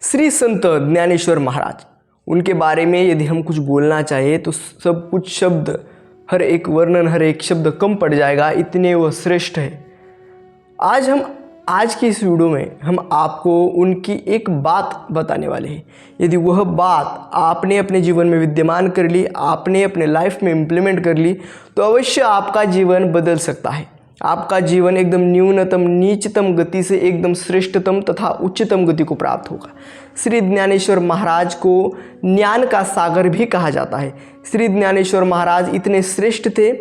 श्री संत ज्ञानेश्वर महाराज, उनके बारे में यदि हम कुछ बोलना चाहें तो सब कुछ शब्द, हर एक वर्णन, हर एक शब्द कम पड़ जाएगा, इतने वह श्रेष्ठ है। आज की इस वीडियो में हम आपको उनकी एक बात बताने वाले हैं। यदि वह बात आपने अपने जीवन में विद्यमान कर ली, आपने अपने लाइफ में इम्प्लीमेंट कर ली, तो अवश्य आपका जीवन बदल सकता है। आपका जीवन एकदम न्यूनतम, नीचतम गति से एकदम श्रेष्ठतम तथा उच्चतम गति को प्राप्त होगा। श्री ज्ञानेश्वर महाराज को ज्ञान का सागर भी कहा जाता है। श्री ज्ञानेश्वर महाराज इतने श्रेष्ठ थे,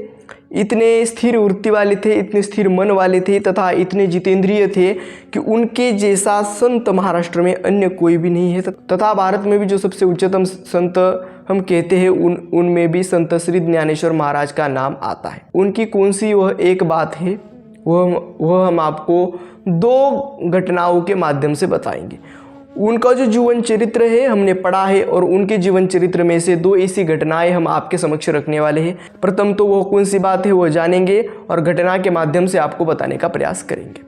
इतने स्थिर वृत्ति वाले थे, इतने स्थिर मन वाले थे तथा इतने जितेंद्रिय थे कि उनके जैसा संत महाराष्ट्र में अन्य कोई भी नहीं है। तथा भारत में भी जो सबसे उच्चतम संत हम कहते हैं उनमें भी संत श्री ज्ञानेश्वर महाराज का नाम आता है। उनकी कौन सी वह एक बात है, वह हम आपको दो घटनाओं के माध्यम से बताएंगे। उनका जो जीवन चरित्र है हमने पढ़ा है और उनके जीवन चरित्र में से दो ऐसी घटनाएं हम आपके समक्ष रखने वाले हैं। प्रथम तो वह कौन सी बात है वह जानेंगे और घटना के माध्यम से आपको बताने का प्रयास करेंगे।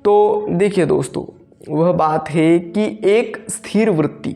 तो देखिए दोस्तों, वह बात है कि एक स्थिर वृत्ति,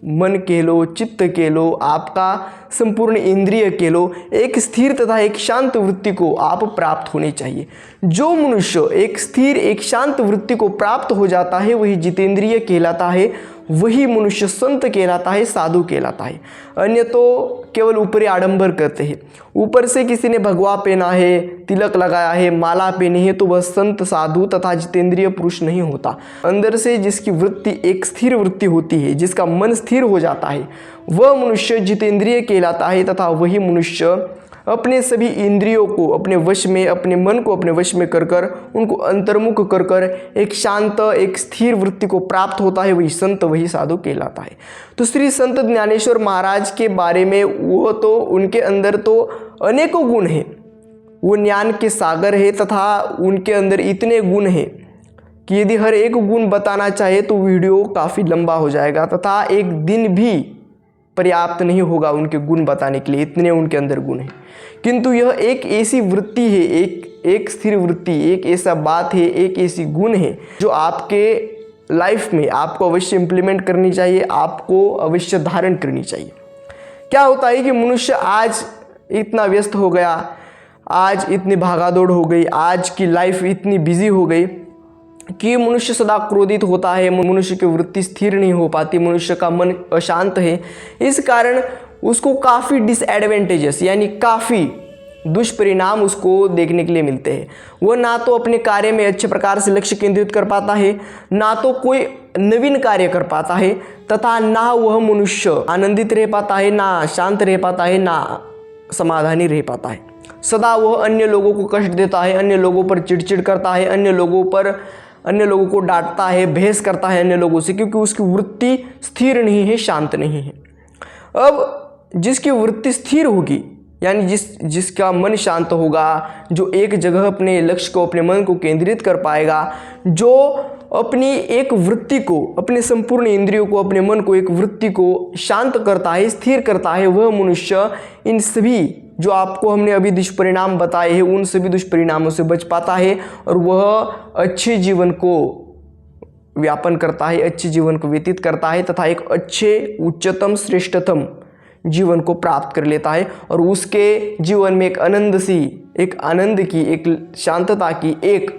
मन कह लो, चित्त कह लो, आपका संपूर्ण इंद्रिय कह लो, एक स्थिर तथा एक शांत वृत्ति को आप प्राप्त होने चाहिए। जो मनुष्य एक स्थिर, एक शांत वृत्ति को प्राप्त हो जाता है वही जितेंद्रिय कहलाता है, वही मनुष्य संत कहलाता है, साधु कहलाता है। अन्य तो केवल ऊपरी आडंबर करते हैं। ऊपर से किसी ने भगवा पहना है, तिलक लगाया है, माला पहनी है, तो वह संत, साधु तथा जितेंद्रिय पुरुष नहीं होता। अंदर से जिसकी वृत्ति एक स्थिर वृत्ति होती है, जिसका मन स्थिर हो जाता है, वह मनुष्य जितेंद्रिय कहलाता है तथा वही मनुष्य अपने सभी इंद्रियों को अपने वश में, अपने मन को अपने वश में कर कर, उनको अंतर्मुख कर कर एक शांत, एक स्थिर वृत्ति को प्राप्त होता है, वही संत, वही साधु कहलाता है। तो श्री संत ज्ञानेश्वर महाराज के बारे में, वो तो उनके अंदर तो अनेकों गुण हैं, वो ज्ञान के सागर है तथा उनके अंदर इतने गुण हैं कि यदि हर एक गुण बताना चाहे तो वीडियो काफ़ी लंबा हो जाएगा तथा एक दिन भी पर्याप्त नहीं होगा उनके गुण बताने के लिए, इतने उनके अंदर गुण हैं। किंतु यह एक ऐसी वृत्ति है, एक स्थिर वृत्ति, एक ऐसा बात है, एक ऐसी गुण है जो आपके लाइफ में आपको अवश्य इम्प्लीमेंट करनी चाहिए, आपको अवश्य धारण करनी चाहिए। क्या होता है कि मनुष्य आज इतना व्यस्त हो गया, आज इतनी भागादौड़ हो गई, आज की लाइफ इतनी बिजी हो गई कि मनुष्य सदा क्रोधित होता है, मनुष्य की वृत्ति स्थिर नहीं हो पाती, मनुष्य का मन अशांत है। इस कारण उसको काफ़ी डिसएडवांटेजेस यानी काफ़ी दुष्परिणाम उसको देखने के लिए मिलते हैं। वह ना तो अपने कार्य में अच्छे प्रकार से लक्ष्य केंद्रित कर पाता है, ना तो कोई नवीन कार्य कर पाता है तथा ना वह मनुष्य आनंदित रह पाता है, ना शांत रह पाता है, ना समाधानी रह पाता है। सदा वह अन्य लोगों को कष्ट देता है, अन्य लोगों पर चिड़चिड़ करता है, अन्य लोगों को डांटता है, बहस करता है अन्य लोगों से, क्योंकि उसकी वृत्ति स्थिर नहीं है, शांत नहीं है। अब जिसकी वृत्ति स्थिर होगी यानी जिसका मन शांत होगा, जो एक जगह अपने लक्ष्य को, अपने मन को केंद्रित कर पाएगा, जो अपनी एक वृत्ति को, अपने संपूर्ण इंद्रियों को, अपने मन को, एक वृत्ति को शांत करता है, स्थिर करता है, वह मनुष्य इन सभी जो आपको हमने अभी दुष्परिणाम बताए हैं उन सभी दुष्परिणामों से बच पाता है और वह अच्छे जीवन को व्यापन करता है, अच्छे जीवन को व्यतीत करता है तथा एक अच्छे, उच्चतम, श्रेष्ठतम जीवन को प्राप्त कर लेता है। और उसके जीवन में एक आनंद की, एक शांतता की, एक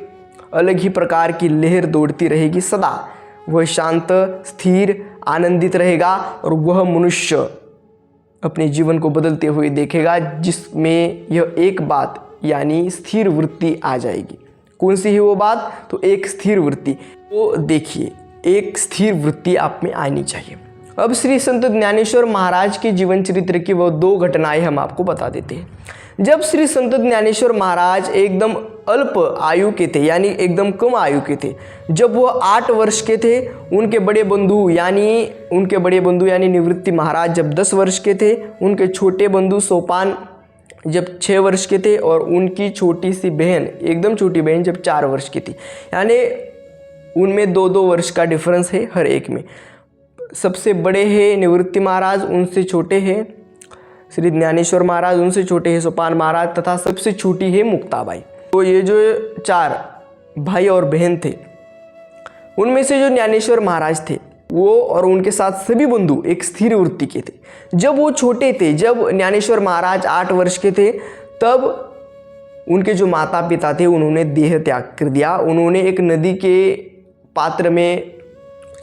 अलग ही प्रकार की लहर दौड़ती रहेगी। सदा वह शांत, स्थिर, आनंदित रहेगा और वह मनुष्य अपने जीवन को बदलते हुए देखेगा जिसमें यह एक बात यानी स्थिर वृत्ति आ जाएगी। कौन सी है वो बात? तो एक स्थिर वृत्ति। तो देखिए, एक स्थिर वृत्ति आप में आनी चाहिए। अब श्री संत ज्ञानेश्वर महाराज के जीवन चरित्र की वो दो घटनाएं हम आपको बता देते हैं। जब श्री संत ज्ञानेश्वर महाराज एकदम अल्प आयु के थे यानी एकदम कम आयु के थे, जब वह 8 वर्ष के थे, उनके बड़े बंधु यानी निवृत्ति महाराज जब 10 वर्ष के थे, उनके छोटे बंधु सोपान जब 6 वर्ष के थे और उनकी छोटी सी बहन, एकदम छोटी बहन, जब 4 वर्ष की थी। यानी उनमें 2-2 वर्ष का डिफरेंस है हर एक में। सबसे बड़े हैं निवृत्ति महाराज, उनसे छोटे हैं श्री ज्ञानेश्वर महाराज, उनसे छोटे हैं सोपान महाराज तथा सबसे छोटी है मुक्ताबाई। तो ये जो 4 भाई और बहन थे उनमें से जो ज्ञानेश्वर महाराज थे वो और उनके साथ सभी बंधु एक स्थिर वृत्ति के थे। जब वो छोटे थे, जब ज्ञानेश्वर महाराज 8 वर्ष के थे, तब उनके जो माता पिता थे उन्होंने देह त्याग कर दिया। उन्होंने एक नदी के पात्र में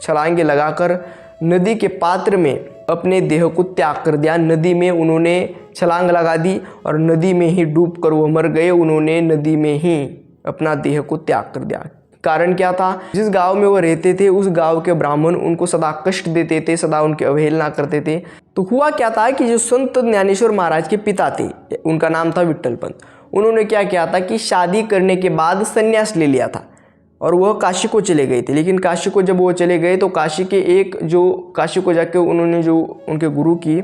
छलांगे लगाकर नदी के पात्र में अपने देह को त्याग कर दिया। नदी में उन्होंने छलांग लगा दी और नदी में ही डूब कर वो मर गए। उन्होंने नदी में ही अपना देह को त्याग कर दिया। कारण क्या था? जिस गांव में वो रहते थे उस गांव के ब्राह्मण उनको सदा कष्ट देते थे, सदा उनकी अवहेलना करते थे। तो हुआ क्या था कि जो संत ज्ञानेश्वर महाराज के पिता थे, उनका नाम था विट्ठल पंत, उन्होंने क्या किया था कि शादी करने के बाद संन्यास ले लिया था और वह काशी को चले गए थे। लेकिन काशी को जब वो चले गए तो काशी को जाके उन्होंने जो उनके गुरु की,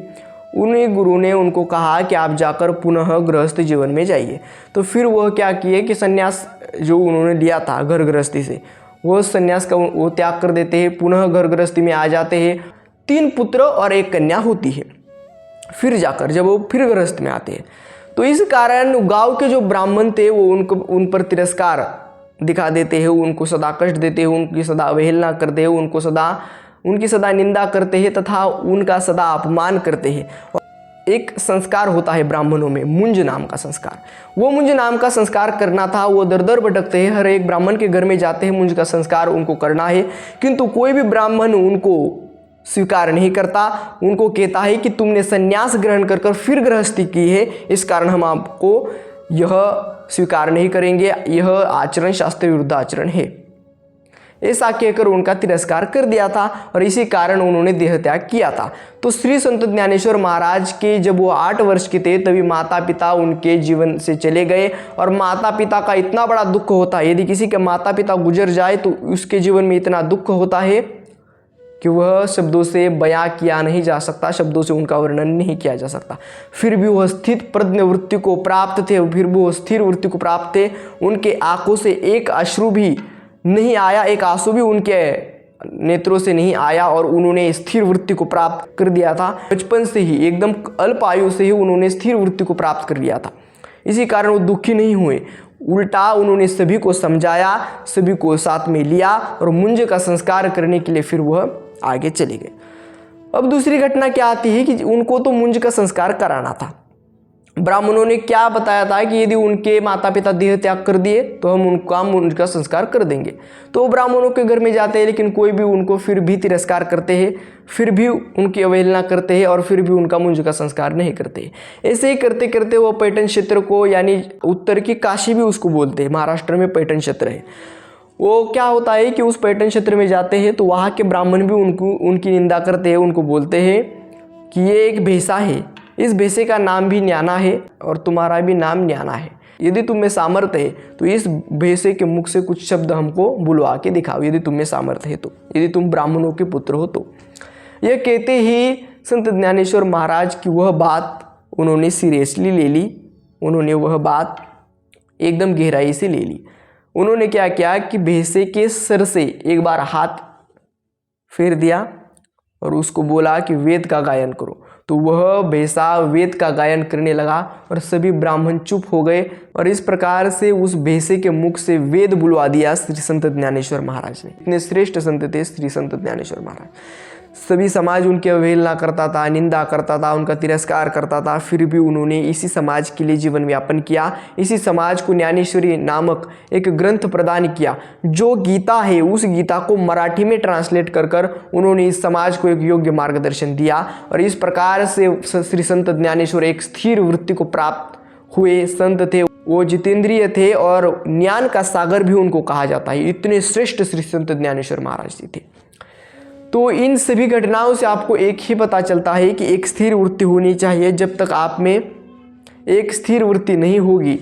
उन्हीं गुरु ने उनको कहा कि आप जाकर पुनः गृहस्थ जीवन में जाइए। तो फिर वह क्या किए कि संन्यास जो उन्होंने लिया था घर गृहस्थी से, वो संन्यास का वो त्याग कर देते हैं, पुनः घर गृहस्थी में आ जाते हैं। 3 पुत्र और 1 कन्या होती है फिर जाकर, जब वो फिर गृहस्थ में आते हैं। तो इस कारण गांव के जो ब्राह्मण थे वो उन पर तिरस्कार दिखा देते हैं, उनको सदा कष्ट देते हैं, उनकी सदा अवहेलना करते हैं, उनकी सदा निंदा करते हैं तथा उनका सदा अपमान करते हैं। एक संस्कार होता है ब्राह्मणों में, मुंज नाम का संस्कार। वो मुंज नाम का संस्कार करना था। वो दर दर भटकते हैं, हर एक ब्राह्मण के घर में जाते हैं, मुंज का संस्कार उनको करना है, किंतु कोई भी ब्राह्मण उनको स्वीकार नहीं करता। उनको कहता है कि तुमने संन्यास ग्रहण कर फिर गृहस्थी की है, इस कारण हम आपको यह स्वीकार नहीं करेंगे, यह आचरण शास्त्र विरुद्ध आचरण है। ऐसा कहकर उनका तिरस्कार कर दिया था और इसी कारण उन्होंने देह त्याग किया था। तो श्री संत ज्ञानेश्वर महाराज के जब वो 8 वर्ष के थे तभी माता पिता उनके जीवन से चले गए। और माता पिता का इतना बड़ा दुख होता है, यदि किसी के माता पिता गुजर जाए तो उसके जीवन में इतना दुख होता है कि वह शब्दों से बयां किया नहीं जा सकता, शब्दों से उनका वर्णन नहीं किया जा सकता। फिर भी वह स्थित प्रज्ञ वृत्ति को प्राप्त थे, फिर भी वह स्थिर वृत्ति को प्राप्त थे। उनके आंखों से एक अश्रु भी नहीं आया, एक आंसू भी उनके नेत्रों से नहीं आया और उन्होंने स्थिर वृत्ति को प्राप्त कर दिया था। बचपन से ही, एकदम अल्प आयु से ही उन्होंने स्थिर वृत्ति को प्राप्त कर लिया था। इसी कारण वो दुखी नहीं हुए, उल्टा उन्होंने सभी को समझाया, सभी को साथ में लिया और मुंज का संस्कार करने के लिए फिर वह आगे चले गए। अब दूसरी घटना क्या आती है कि उनको तो मुंज का संस्कार कराना था। ब्राह्मणों ने क्या बताया था कि यदि उनके माता पिता देह त्याग कर दिए तो हम उनका मुंज का संस्कार कर देंगे। तो ब्राह्मणों के घर में जाते हैं, लेकिन कोई भी उनको फिर भी तिरस्कार करते हैं, फिर भी उनकी अवहेलना करते हैं और फिर भी उनका मुंज का संस्कार नहीं करते। ऐसे ही करते करते वो पैठण क्षेत्र को, यानी उत्तर की काशी भी उसको बोलते हैं, महाराष्ट्र में पैठण क्षेत्र है, वो क्या होता है कि उस पैठण क्षेत्र में जाते हैं तो वहाँ के ब्राह्मण भी उनकी निंदा करते हैं, उनको बोलते हैं कि ये एक भेसा है, इस भेसे का नाम भी न्याना है और तुम्हारा भी नाम न्याना है। यदि तुम में सामर्थ्य है तो इस भेसे के मुख से कुछ शब्द हमको बुलवा के दिखाओ, यदि तुम में सामर्थ्य है तो, यदि तुम ब्राह्मणों के पुत्र हो तो। यह कहते ही संत ज्ञानेश्वर महाराज की वह बात उन्होंने सीरियसली ले ली, उन्होंने वह बात एकदम गहराई से ले ली। उन्होंने क्या किया कि भेसे के सर से एक बार हाथ फेर दिया और उसको बोला कि वेद का गायन करो। तो वह भेसा वेद का गायन करने लगा और सभी ब्राह्मण चुप हो गए और इस प्रकार से उस भेसे के मुख से वेद बुलवा दिया श्री संत ज्ञानेश्वर महाराज ने। इतने श्रेष्ठ संत थे श्री संत ज्ञानेश्वर महाराज। सभी समाज उनकी अवहेलना करता था, निंदा करता था, उनका तिरस्कार करता था, फिर भी उन्होंने इसी समाज के लिए जीवन यापन किया। इसी समाज को ज्ञानेश्वरी नामक एक ग्रंथ प्रदान किया, जो गीता है उस गीता को मराठी में ट्रांसलेट कर उन्होंने इस समाज को एक योग्य मार्गदर्शन दिया। और इस प्रकार से श्री संत ज्ञानेश्वर एक स्थिर वृत्ति को प्राप्त हुए संत थे। वो जितेंद्रिय थे और ज्ञान का सागर भी उनको कहा जाता है, इतने श्रेष्ठ श्री संत ज्ञानेश्वर महाराज जी थे। तो इन सभी घटनाओं से आपको एक ही पता चलता है कि एक स्थिर वृत्ति होनी चाहिए। जब तक आप में एक स्थिर वृत्ति नहीं होगी,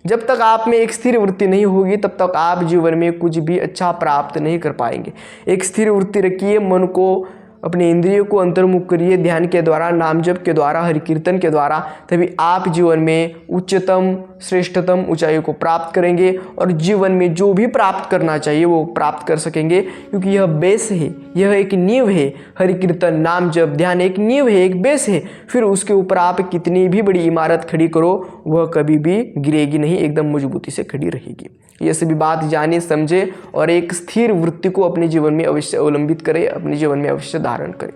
जब तक आप में एक स्थिर वृत्ति नहीं होगी, तब तक आप जीवन में कुछ भी अच्छा प्राप्त नहीं कर पाएंगे। एक स्थिर वृत्ति रखिए, मन को, अपने इंद्रियों को अंतर्मुख करिए, ध्यान के द्वारा, नाम जप के द्वारा, हरि कीर्तन के द्वारा, तभी आप जीवन में उच्चतम श्रेष्ठतम ऊंचाइयों को प्राप्त करेंगे और जीवन में जो भी प्राप्त करना चाहिए वो प्राप्त कर सकेंगे, क्योंकि यह बेस है, यह एक नींव है। हरि कीर्तन, नाम जप, ध्यान एक नींव है, एक बेस है। फिर उसके ऊपर आप कितनी भी बड़ी इमारत खड़ी करो वह कभी भी गिरेगी नहीं, एकदम मजबूती से खड़ी रहेगी। ये सभी बात जाने समझे और एक स्थिर वृत्ति को अपने जीवन में अवश्य अवलंबित करें, अपने जीवन में अवश्य धारण करें।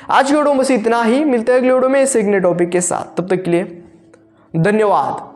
आज की वीडियो में बस इतना ही, मिलते हैं अगले वीडियो में इस एक नए टॉपिक के साथ। तब तक के लिए धन्यवाद।